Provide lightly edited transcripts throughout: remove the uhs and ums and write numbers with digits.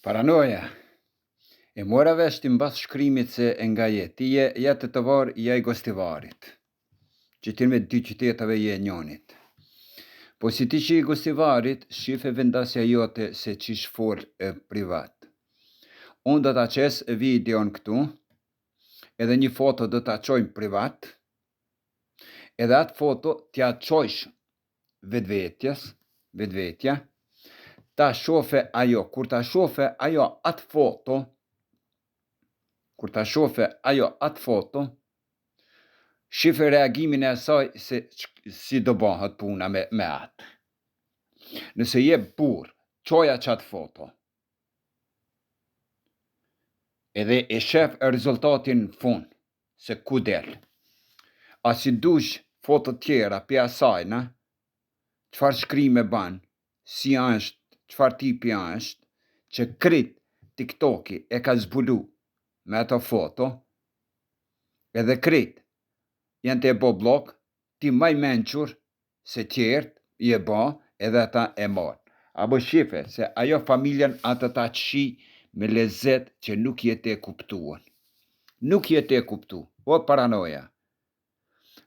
Paranoja. E mora vesh ti mbas shkrimit se nga ti je jetëtar I gostivarit, që ti me dy qytetave je njonit. Po si ti që I gostivarit, shife vendasja jote se qish for privat. Unë do ta qes videon këtu, edhe një foto do ta qojmë privat, edhe atë foto t'ja qojsh vetvetja, ta shofe ajo, kur ta shofe ajo atë foto, shife reagimin e asaj se si do bëhet puna me atë. Nëse je burr, çoja qatë foto. Edhe e shef rezultatin në fund, se ku del. A si dush foto tjera për asajna, qfar shkrime ban, si është, qfar tipi është, që krit TikToki e ka zbulu me ato foto, edhe krit janë të e bo blok, ti maj menqur se tjertë I e bo edhe ata e marë. Abo shife se ajo familjen atë ta qi me lezet që nuk jetë e kuptuan. Nuk jetë e kuptu, o paranoja.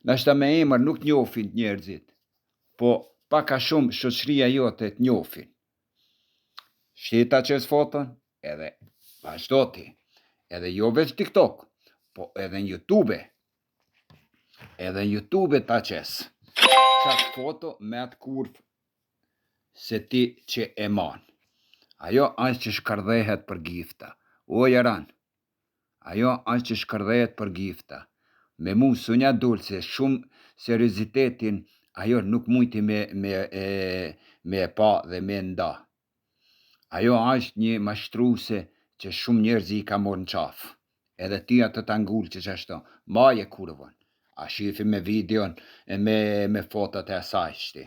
Nashta me emër nuk njofin njerëzit, po paka shumë shoqëria jote të njofin. Shita qes foton, edhe vazhdo ti, edhe jo veç TikTok, po edhe në YouTube. Edhe në YouTube ta qes. Qatë foto me atë kurv se ti që e man. Ajo është që shkardhehet për gifta. O jaran, ajo është që shkardhehet për gifta. Me mu sunja dulë se shumë seriositetin ajo nuk mujti me pa dhe me nda. Ajo është një mashtruse që shumë njerëzi I ka morë në qafë. Edhe ti atë të angullë që qashto, maje kurvën. A shifi me videon e me fotot e asaj shti.